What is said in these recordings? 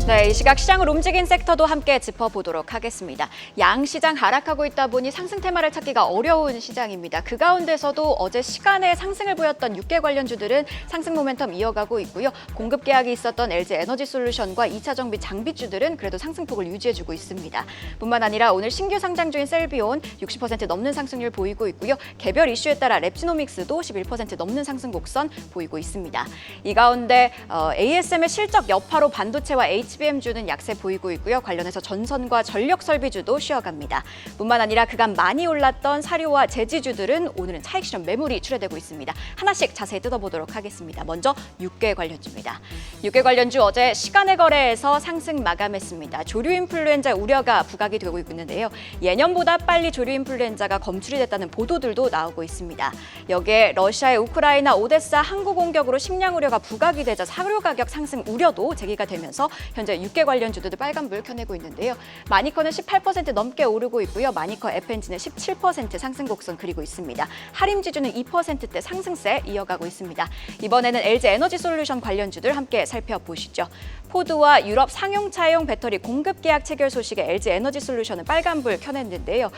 네, 이 시각 시장을 움직인 섹터도 함께 짚어보도록 하겠습니다. 양시장 하락하고 있다 보니 상승 테마를 찾기가 어려운 시장입니다. 그 가운데서도 어제 시간에 상승을 보였던 6개 관련주들은 상승 모멘텀 이어가고 있고요. 공급 계약이 있었던 LG 에너지솔루션과 2차 정비 장비주들은 그래도 상승폭을 유지해주고 있습니다. 뿐만 아니라 오늘 신규 상장주인 셀비온 60% 넘는 상승률 보이고 있고요. 개별 이슈에 따라 랩지노믹스도 11% 넘는 상승 곡선 보이고 있습니다. 이 가운데 ASM의 실적 여파로 반도체와 HBM주는 약세 보이고 있고요. 관련해서 전선과 전력 설비주도 쉬어갑니다. 뿐만 아니라 그간 많이 올랐던 사료와 제지주들은 오늘은 차익 실현 매물이 출회되고 있습니다. 하나씩 자세히 뜯어보도록 하겠습니다. 먼저 6개 관련주입니다. 6개 관련주 어제 시간의 거래에서 상승 마감했습니다. 조류 인플루엔자 우려가 부각이 되고 있는데요. 예년보다 빨리 조류 인플루엔자가 검출이 됐다는 보도들도 나오고 있습니다. 여기에 러시아의 우크라이나 오데사 항구 공격으로 식량 우려가 부각이 되자 사료 가격 상승 우려도 제기가 되면서 현재 6개 관련주들도 빨간불 켜내고 있는데요. 마니커는 18% 넘게 오르고 있고요. 마니커 FNG는 17% 상승 곡선 그리고 있습니다. 하림지주는 2%대 상승세 이어가고 있습니다. 이번에는 LG 에너지솔루션 관련주들 함께 살펴보시죠. 포드와 유럽 상용차용 배터리 공급 계약 체결 소식에 LG 에너지솔루션은 빨간불 켜냈는데요.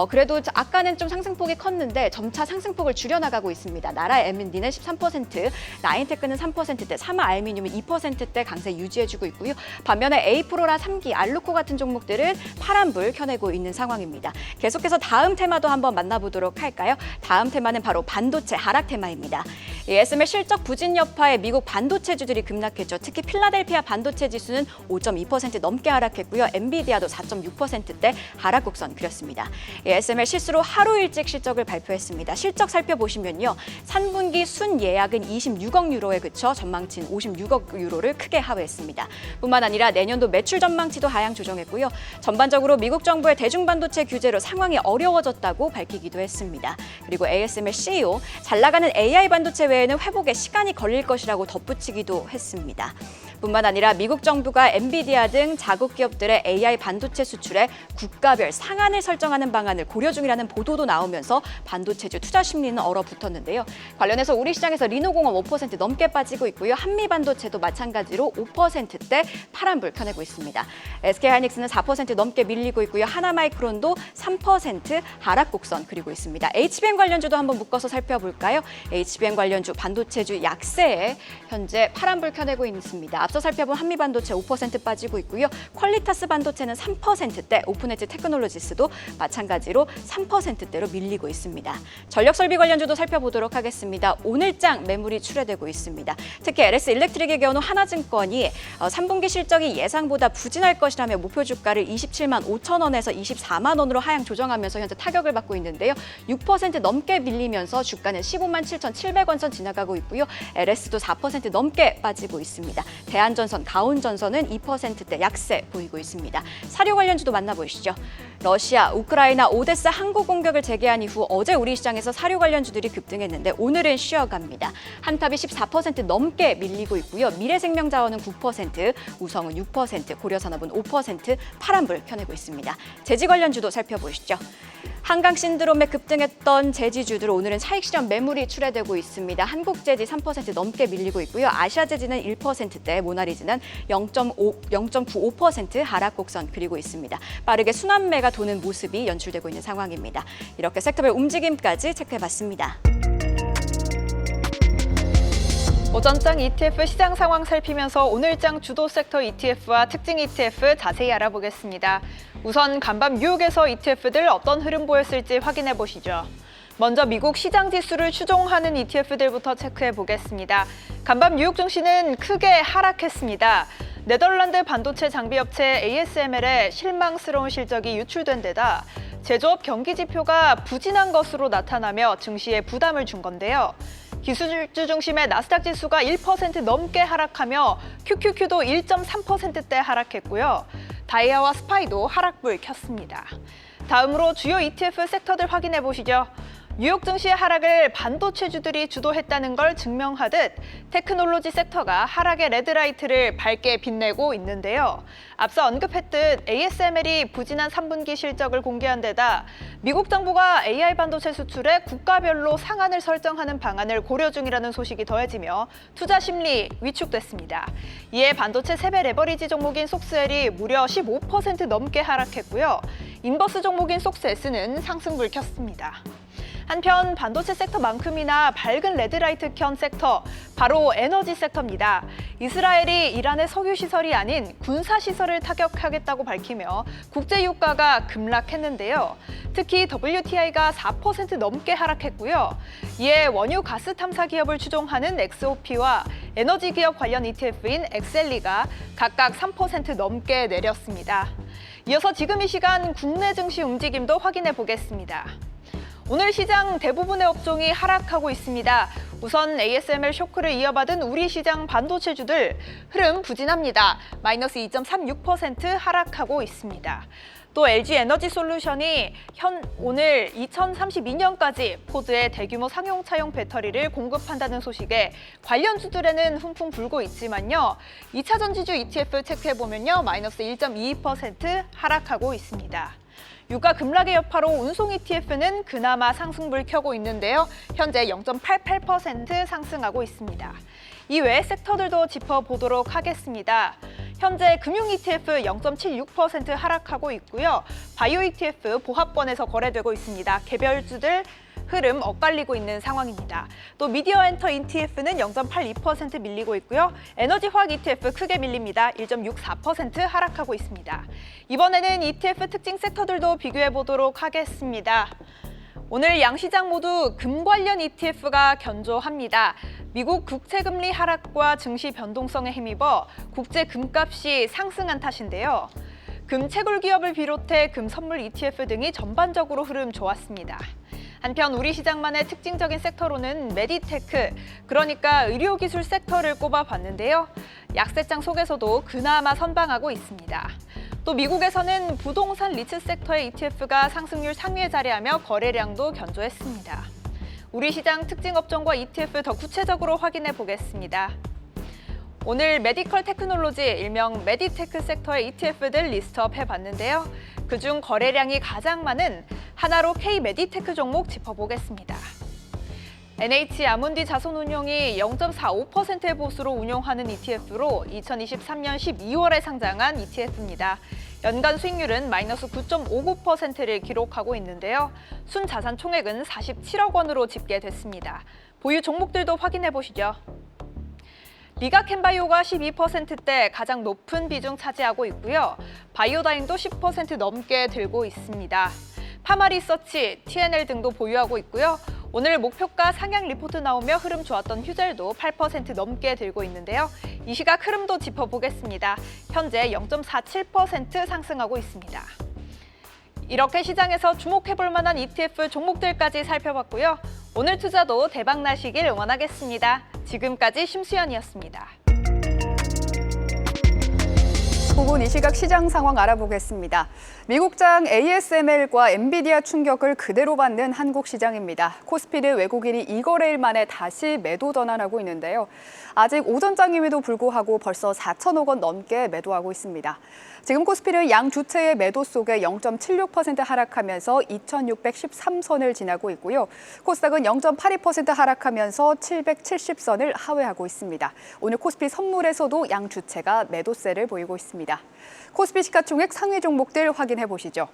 그래도 아까는 좀 상승폭이 컸는데 점차 상승폭을 줄여나가고 있습니다. 나라 M&D는 13%, 라인테크는 3%대, 사마 알미늄은 2%대 강세 유지해주고 있고요. 반면에 에이프로라 3기, 알루코 같은 종목들은 파란불 켜내고 있는 상황입니다. 계속해서 다음 테마도 한번 만나보도록 할까요? 다음 테마는 바로 반도체 하락 테마입니다. ASM의 실적 부진 여파에 미국 반도체주들이 급락했죠. 특히 필라델피아 반도체 지수는 5.2% 넘게 하락했고요. 엔비디아도 4.6%대 하락 곡선 그렸습니다. ASML 실수로 하루 일찍 실적을 발표했습니다. 실적 살펴보시면요. 3분기 순 예약은 26억 유로에 그쳐 전망치인 56억 유로를 크게 하회했습니다. 뿐만 아니라 내년도 매출 전망치도 하향 조정했고요. 전반적으로 미국 정부의 대중반도체 규제로 상황이 어려워졌다고 밝히기도 했습니다. 그리고 ASML CEO 잘 나가는 AI 반도체 외에는 회복에 시간이 걸릴 것이라고 덧붙이기도 했습니다. 뿐만 아니라 미국 정부가 엔비디아 등 자국 기업들의 AI 반도체 수출에 국가별 상한을 설정하는 방안을 고려 중이라는 보도도 나오면서 반도체주 투자 심리는 얼어붙었는데요. 관련해서 우리 시장에서 리노공업 5% 넘게 빠지고 있고요. 한미반도체도 마찬가지로 5%대 파란불 켜내고 있습니다. SK하이닉스는 4% 넘게 밀리고 있고요. 하나마이크론도 3% 하락 곡선 그리고 있습니다. HBM 관련주도 한번 묶어서 살펴볼까요? HBM 관련주 반도체주 약세에 현재 파란불 켜내고 있습니다. 앞서 살펴본 한미반도체 5% 빠지고 있고요. 퀄리타스 반도체는 3%대, 오픈엣지 테크놀로지스도 마찬가지로 3%대로 밀리고 있습니다. 전력설비 관련주도 살펴보도록 하겠습니다. 오늘장 매물이 출회되고 있습니다. 특히 LS 일렉트릭의 경우 하나증권이 3분기 실적이 예상보다 부진할 것이라며 목표 주가를 27만 5천 원에서 24만 원으로 하향 조정하면서 현재 타격을 받고 있는데요. 6% 넘게 밀리면서 주가는 15만 7,700원 선 지나가고 있고요. LS도 4% 넘게 빠지고 있습니다. 대한전선, 가온전선은 2%대 약세 보이고 있습니다. 사료 관련주도 만나보시죠. 러시아, 우크라이나, 오데사 항구 공격을 재개한 이후 어제 우리 시장에서 사료 관련주들이 급등했는데 오늘은 쉬어갑니다. 한탑이 14% 넘게 밀리고 있고요. 미래생명자원은 9%, 우성은 6%, 고려산업은 5% 파란불 켜내고 있습니다. 제지 관련주도 살펴보시죠. 한강 신드롬에 급등했던 제지주들 오늘은 차익 실현 매물이 출회되고 있습니다. 한국제지 3% 넘게 밀리고 있고요. 아시아제지는 1%대, 모나리즈는 0.95% 하락 곡선 그리고 있습니다. 빠르게 순환매가 도는 모습이 연출되고 있는 상황입니다. 이렇게 섹터별 움직임까지 체크해봤습니다. 오전장 ETF 시장 상황 살피면서 오늘장 주도 섹터 ETF와 특징 ETF 자세히 알아보겠습니다. 우선 간밤 뉴욕에서 ETF들 어떤 흐름 보였을지 확인해 보시죠. 먼저 미국 시장 지수를 추종하는 ETF들부터 체크해 보겠습니다. 간밤 뉴욕 증시는 크게 하락했습니다. 네덜란드 반도체 장비업체 ASML의 실망스러운 실적이 유출된 데다 제조업 경기 지표가 부진한 것으로 나타나며 증시에 부담을 준 건데요. 기술주 중심의 나스닥 지수가 1% 넘게 하락하며 QQQ도 1.3%대 하락했고요. 다이아와 스파이도 하락불 켰습니다. 다음으로 주요 ETF 섹터들 확인해 보시죠. 뉴욕 증시의 하락을 반도체주들이 주도했다는 걸 증명하듯 테크놀로지 섹터가 하락의 레드라이트를 밝게 빛내고 있는데요. 앞서 언급했듯 ASML이 부진한 3분기 실적을 공개한 데다 미국 정부가 AI 반도체 수출에 국가별로 상한을 설정하는 방안을 고려 중이라는 소식이 더해지며 투자 심리 위축됐습니다. 이에 반도체 3배 레버리지 종목인 속스엘이 무려 15% 넘게 하락했고요. 인버스 종목인 속스S는 상승불 켰습니다. 한편 반도체 섹터만큼이나 밝은 레드라이트 켠 섹터, 바로 에너지 섹터입니다. 이스라엘이 이란의 석유시설이 아닌 군사시설을 타격하겠다고 밝히며 국제유가가 급락했는데요. 특히 WTI가 4% 넘게 하락했고요. 이에 원유 가스 탐사 기업을 추종하는 XOP와 에너지 기업 관련 ETF인 엑셀리가 각각 3% 넘게 내렸습니다. 이어서 지금 이 시간 국내 증시 움직임도 확인해 보겠습니다. 오늘 시장 대부분의 업종이 하락하고 있습니다. 우선 ASML 쇼크를 이어받은 우리 시장 반도체주들 흐름 부진합니다. 마이너스 2.36% 하락하고 있습니다. 또 LG 에너지 솔루션이 오늘 2032년까지 포드의 대규모 상용차용 배터리를 공급한다는 소식에 관련주들에는 훈풍 불고 있지만요. 2차 전지주 ETF 체크해보면요. 마이너스 1.22% 하락하고 있습니다. 유가 급락의 여파로 운송 ETF는 그나마 상승불 켜고 있는데요. 현재 0.88% 상승하고 있습니다. 이외의 섹터들도 짚어보도록 하겠습니다. 현재 금융 ETF 0.76% 하락하고 있고요. 바이오 ETF 보합권에서 거래되고 있습니다. 개별주들 흐름 엇갈리고 있는 상황입니다. 또 미디어 엔터 ETF는 0.82% 밀리고 있고요. 에너지 화학 ETF 크게 밀립니다. 1.64% 하락하고 있습니다. 이번에는 ETF 특징 섹터들도 비교해 보도록 하겠습니다. 오늘 양시장 모두 금 관련 ETF가 견조합니다. 미국 국채금리 하락과 증시 변동성에 힘입어 국제 금값이 상승한 탓인데요. 금 채굴 기업을 비롯해 금 선물 ETF 등이 전반적으로 흐름 좋았습니다. 한편 우리 시장만의 특징적인 섹터로는 메디테크, 그러니까 의료기술 섹터를 꼽아봤는데요. 약세장 속에서도 그나마 선방하고 있습니다. 또 미국에서는 부동산 리츠 섹터의 ETF가 상승률 상위에 자리하며 거래량도 견조했습니다. 우리 시장 특징 업종과 ETF 더 구체적으로 확인해 보겠습니다. 오늘 메디컬 테크놀로지, 일명 메디테크 섹터의 ETF들 리스트업 해봤는데요. 그중 거래량이 가장 많은 하나로 K-메디테크 종목 짚어보겠습니다. NH 아문디 자손운용이 0.45%의 보수로 운용하는 ETF로 2023년 12월에 상장한 ETF입니다. 연간 수익률은 마이너스 9.59%를 기록하고 있는데요. 순자산 총액은 47억 원으로 집계됐습니다. 보유 종목들도 확인해 보시죠. 리가캔바이오가 12%대 가장 높은 비중 차지하고 있고요. 바이오다잉도 10% 넘게 들고 있습니다. 파마리서치, TNL 등도 보유하고 있고요. 오늘 목표가 상향 리포트 나오며 흐름 좋았던 휴젤도 8% 넘게 들고 있는데요. 이 시각 흐름도 짚어보겠습니다. 현재 0.47% 상승하고 있습니다. 이렇게 시장에서 주목해볼 만한 ETF 종목들까지 살펴봤고요. 오늘 투자도 대박 나시길 응원하겠습니다. 지금까지 심수연이었습니다. 부분 이 시각 시장 상황 알아보겠습니다. 미국장 ASML과 엔비디아 충격을 그대로 받는 한국 시장입니다. 코스피를 외국인이 2거래일 만에 다시 매도 전환하고 있는데요. 아직 오전장임에도 불구하고 벌써 4천억 원 넘게 매도하고 있습니다. 지금 코스피를 양 주체의 매도 속에 0.76% 하락하면서 2,613선을 지나고 있고요. 코스닥은 0.82% 하락하면서 770선을 하회하고 있습니다. 오늘 코스피 선물에서도 양 주체가 매도세를 보이고 있습니다. 코스피 시가총액 상위 종목들 확인해 보시죠.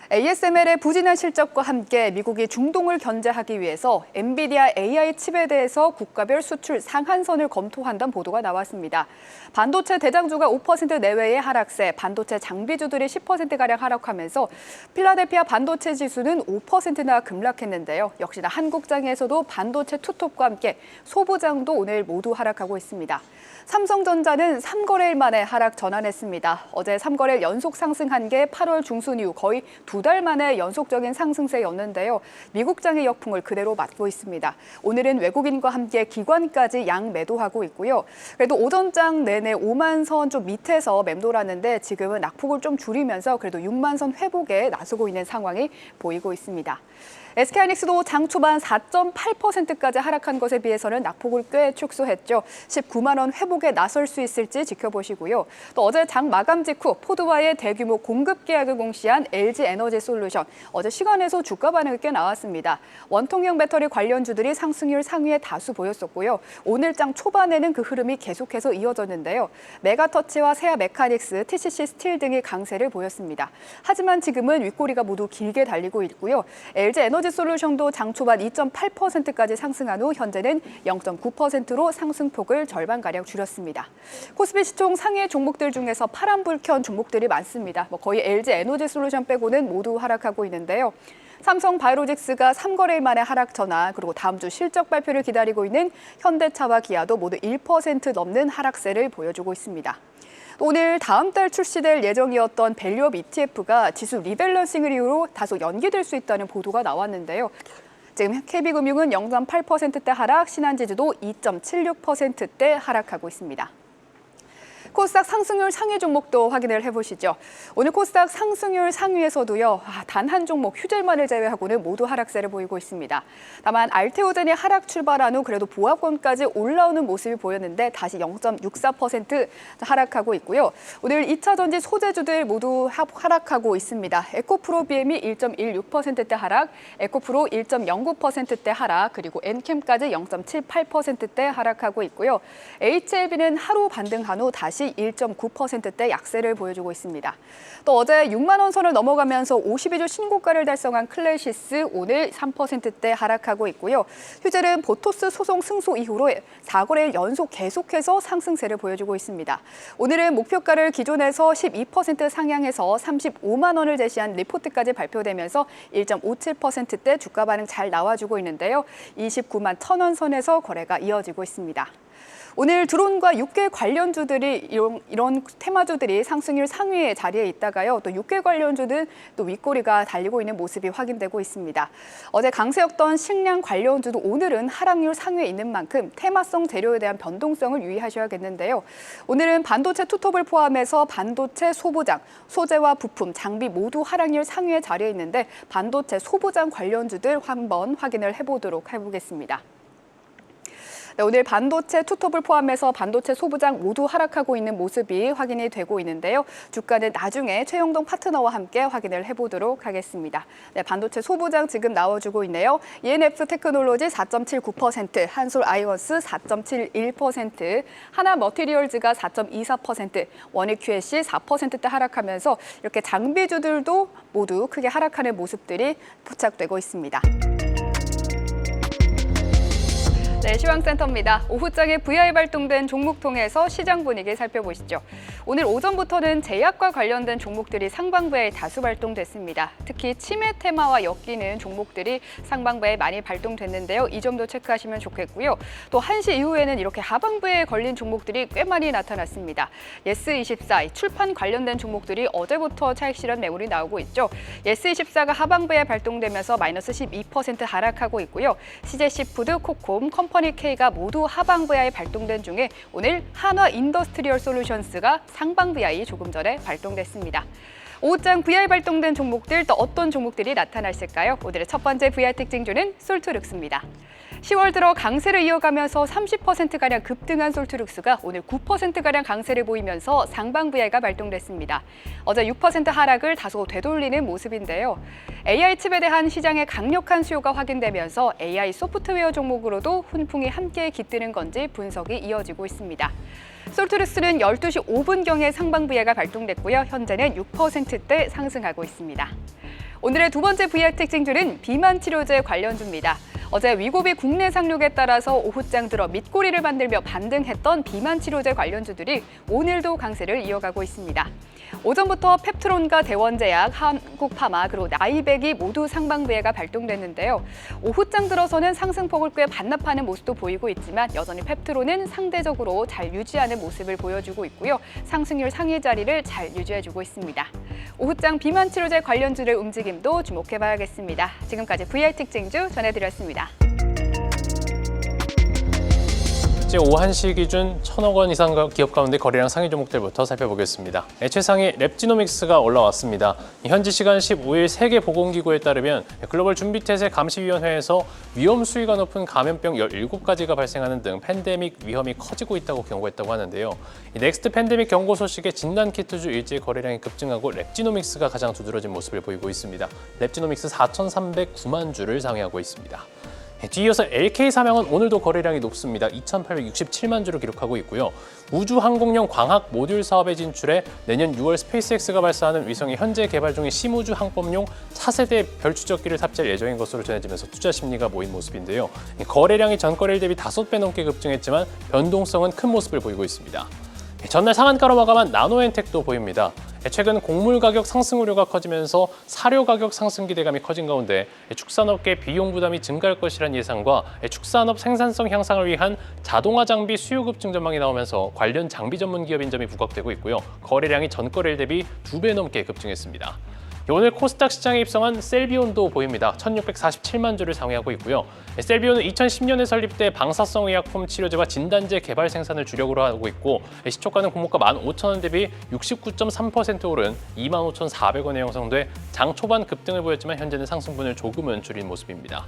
ASML의 부진한 실적과 함께 미국이 중동을 견제하기 위해서 엔비디아 AI 칩에 대해서 국가별 수출 상한선을 검토한다는 보도가 나왔습니다. 반도체 대장주가 5% 내외의 하락세, 반도체 장비주들이 10%가량 하락하면서 필라델피아 반도체 지수는 5%나 급락했는데요. 역시나 한국장에서도 반도체 투톱과 함께 소부장도 오늘 모두 하락하고 있습니다. 삼성전자는 3거래일 만에 하락 전환했습니다. 어제 3거래일 연속 상승한 게 8월 중순 이후 거의 2달 만에 연속적인 상승세였는데요. 미국장의 역풍을 그대로 맞고 있습니다. 오늘은 외국인과 함께 기관까지 양 매도하고 있고요. 그래도 오전장 내내 5만 선 좀 밑에서 맴돌았는데 지금은 낙폭을 좀 줄이면서 그래도 6만 선 회복에 나서고 있는 상황이 보이고 있습니다. SK하이닉스도 장 초반 4.8%까지 하락한 것에 비해서는 낙폭을 꽤 축소했죠. 19만 원 회복에 나설 수 있을지 지켜보시고요. 또 어제 장 마감 직후 포드와의 대규모 공급 계약을 공시한 LG에너지솔루션. 어제 시간에서 주가 반응이 꽤 나왔습니다. 원통형 배터리 관련주들이 상승률 상위에 다수 보였었고요. 오늘 장 초반에는 그 흐름이 계속해서 이어졌는데요. 메가터치와 세아 메카닉스, TCC 스틸 등이 강세를 보였습니다. 하지만 지금은 윗꼬리가 모두 길게 달리고 있고요. LG에너지솔루션도 장 초반 2.8%까지 상승한 후 현재는 0.9%로 상승폭을 절반가량 줄였습니다. 코스피 시총 상위 종목들 중에서 파란불 켠 종목들이 많습니다. 거의 LG에너지솔루션 빼고는 모두 하락하고 있는데요. 삼성바이오로직스가 3거래일 만에 하락 전환, 그리고 다음 주 실적 발표를 기다리고 있는 현대차와 기아도 모두 1% 넘는 하락세를 보여주고 있습니다. 오늘 다음 달 출시될 예정이었던 밸류업 ETF가 지수 리밸런싱을 이유로 다소 연기될 수 있다는 보도가 나왔는데요. 지금 KB금융은 0.8%대 하락, 신한지주도 2.76%대 하락하고 있습니다. 코스닥 상승률 상위 종목도 확인을 해보시죠. 오늘 코스닥 상승률 상위에서도요, 단 한 종목 휴젤만을 제외하고는 모두 하락세를 보이고 있습니다. 다만 알테오젠이 하락 출발한 후 그래도 보합권까지 올라오는 모습이 보였는데 다시 0.64% 하락하고 있고요. 오늘 2차 전지 소재주들 모두 하락하고 있습니다. 에코프로 BM이 1.16%대 하락, 에코프로 1.09%대 하락, 그리고 엔캠까지 0.78%대 하락하고 있고요. HLB는 하루 반등한 후 다시 1.9%대 약세를 보여주고 있습니다. 또 어제 6만 원 선을 넘어가면서 52주 신고가를 달성한 클래시스 오늘 3%대 하락하고 있고요. 휴젤은 보토스 소송 승소 이후로 4거래일 연속 계속해서 상승세를 보여주고 있습니다. 오늘은 목표가를 기존에서 12% 상향해서 35만 원을 제시한 리포트까지 발표되면서 1.57%대 주가 반응 잘 나와주고 있는데요. 29만 1,000원 선에서 거래가 이어지고 있습니다. 오늘 드론과 육계 관련주들이 이런 테마주들이 상승률 상위의 자리에 있다가요. 또 육계 관련주는 또 윗꼬리가 달리고 있는 모습이 확인되고 있습니다. 어제 강세였던 식량 관련주도 오늘은 하락률 상위에 있는 만큼 테마성 재료에 대한 변동성을 유의하셔야겠는데요. 오늘은 반도체 투톱을 포함해서 반도체 소부장, 소재와 부품, 장비 모두 하락률 상위의 자리에 있는데 반도체 소부장 관련주들 한번 확인을 해보겠습니다. 네, 오늘 반도체 투톱을 포함해서 반도체 소부장 모두 하락하고 있는 모습이 확인이 되고 있는데요. 주가는 나중에 최영동 파트너와 함께 확인을 해보도록 하겠습니다. 네, 반도체 소부장 지금 나와주고 있네요. ENF 테크놀로지 4.79%, 한솔아이언스 4.71%, 하나머티리얼즈가 4.24%, 원익QSC 4%대 하락하면서 이렇게 장비주들도 모두 크게 하락하는 모습들이 포착되고 있습니다. 네, 시황센터입니다. 오후장에 VI 발동된 종목 통해서 시장 분위기 살펴보시죠. 오늘 오전부터는 제약과 관련된 종목들이 상방부에 다수 발동됐습니다. 특히 치매 테마와 엮이는 종목들이 상방부에 많이 발동됐는데요. 이 점도 체크하시면 좋겠고요. 또 1시 이후에는 이렇게 하방부에 걸린 종목들이 꽤 많이 나타났습니다. 예스24, 출판 관련된 종목들이 어제부터 차익 실현 매물이 나오고 있죠. 예스24가 하방부에 발동되면서 마이너스 12% 하락하고 있고요. CJ시푸드, 코콤, 컴퍼니K가 모두 하방 VI 발동된 중에 오늘 한화 인더스트리얼 솔루션스가 상방 VI 조금 전에 발동됐습니다. 오후장 VI 발동된 종목들 또 어떤 종목들이 나타났을까요? 오늘의 첫 번째 VI 특징주는 솔트룩스입니다. 10월 들어 강세를 이어가면서 30%가량 급등한 솔트룩스가 오늘 9%가량 강세를 보이면서 상방 VI가 발동됐습니다. 어제 6% 하락을 다소 되돌리는 모습인데요. AI 칩에 대한 시장의 강력한 수요가 확인되면서 AI 소프트웨어 종목으로도 훈풍이 함께 깃드는 건지 분석이 이어지고 있습니다. 솔트룩스는 12시 5분경에 상방 VI가 발동됐고요. 현재는 6%대 상승하고 있습니다. 오늘의 두 번째 VI 특징주는 비만 치료제 관련주입니다. 어제 위고비 국내 상륙에 따라서 오후장 들어 밑꼬리를 만들며 반등했던 비만 치료제 관련주들이 오늘도 강세를 이어가고 있습니다. 오전부터 펩트론과 대원제약, 한국파마, 그리고 나이백이 모두 상방부에가 발동됐는데요. 오후장 들어서는 상승폭을 꽤 반납하는 모습도 보이고 있지만 여전히 펩트론은 상대적으로 잘 유지하는 모습을 보여주고 있고요. 상승률 상위 자리를 잘 유지해주고 있습니다. 오후장 비만 치료제 관련주들 움직임도 주목해봐야겠습니다. 지금까지 VI 특징주 전해드렸습니다. 어제 오후 1시 기준 1,000억 원 이상 기업 가운데 거래량 상위 종목들부터 살펴보겠습니다. 최상위 랩지노믹스가 올라왔습니다. 현지 시간 15일 세계보건기구에 따르면 글로벌 준비태세 감시위원회에서 위험 수위가 높은 감염병 17가지가 발생하는 등 팬데믹 위험이 커지고 있다고 경고했다고 하는데요. 넥스트 팬데믹 경고 소식에 진단키트주 일제 거래량이 급증하고 랩지노믹스가 가장 두드러진 모습을 보이고 있습니다. 랩지노믹스 4,309만 주를 상회하고 있습니다. 뒤이어서 LK삼양은 오늘도 거래량이 높습니다. 2,867만 주를 기록하고 있고요. 우주항공용 광학 모듈 사업에 진출해 내년 6월 스페이스X가 발사하는 위성이 현재 개발 중인 심우주 항법용 차세대 별 추적기를 탑재할 예정인 것으로 전해지면서 투자 심리가 모인 모습인데요. 거래량이 전거래일 대비 5배 넘게 급증했지만 변동성은 큰 모습을 보이고 있습니다. 전날 상한가로 마감한 나노엔텍도 보입니다. 최근 곡물 가격 상승 우려가 커지면서 사료 가격 상승 기대감이 커진 가운데 축산업계 비용 부담이 증가할 것이란 예상과 축산업 생산성 향상을 위한 자동화 장비 수요 급증 전망이 나오면서 관련 장비 전문 기업인 점이 부각되고 있고요. 거래량이 전거래일 대비 2배 넘게 급증했습니다. 오늘 코스닥 시장에 입성한 셀비온도 보입니다. 1,647만 주를 상회하고 있고요. 셀비온은 2010년에 설립돼 방사성 의약품 치료제와 진단제 개발 생산을 주력으로 하고 있고 시초가는 공모가 15,000원 대비 69.3% 오른 25,400원에 형성돼 장 초반 급등을 보였지만 현재는 상승분을 조금은 줄인 모습입니다.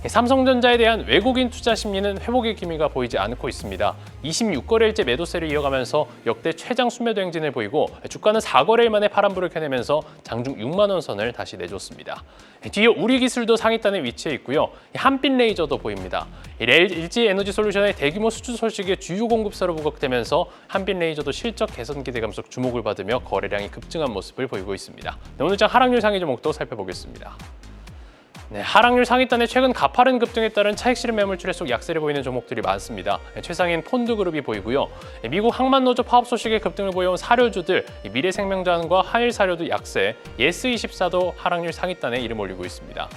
삼성전자에 대한 외국인 투자 심리는 회복의 기미가 보이지 않고 있습니다. 26거래일째 매도세를 이어가면서 역대 최장 순매도 행진을 보이고 주가는 4거래일 만에 파란불을 켜내면서 장중 6만 원 선을 다시 내줬습니다. 뒤이어 우리기술도 상위단에 위치해 있고요. 한빛레이저도 보입니다. LG에너지솔루션의 대규모 수주 소식에 주요 공급사로 부각되면서 한빛레이저도 실적 개선 기대감 속 주목을 받으며 거래량이 급증한 모습을 보이고 있습니다. 오늘장 하락률 상위 종목도 살펴보겠습니다. 하락률 상위단에 최근 가파른 급등에 따른 차익 실현 매물출에 속 약세를 보이는 종목들이 많습니다. 최상위는 폰드그룹이 보이고요. 미국 항만노조 파업 소식에 급등을 보여온 사료주들, 미래생명자원과 한일사료도 약세, 예스24도 하락률 상위단에 이름 올리고 있습니다.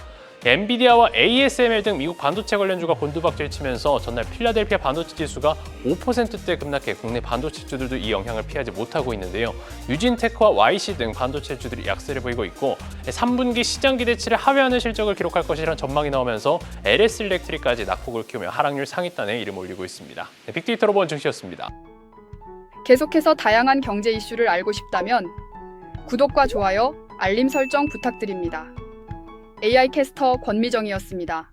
엔비디아와 ASML 등 미국 반도체 관련주가 곤두박질 치면서 전날 필라델피아 반도체 지수가 5%대 급락해 국내 반도체주들도 이 영향을 피하지 못하고 있는데요. 유진테크와 YC 등 반도체주들이 약세를 보이고 있고 3분기 시장 기대치를 하회하는 실적을 기록할 것이라는 전망이 나오면서 LS 일렉트릭까지 낙폭을 키우며 하락률 상위단에 이름 올리고 있습니다. 빅데이터로 본 증시였습니다. 계속해서 다양한 경제 이슈를 알고 싶다면 구독과 좋아요, 알림 설정 부탁드립니다. AI 캐스터 권미정이었습니다.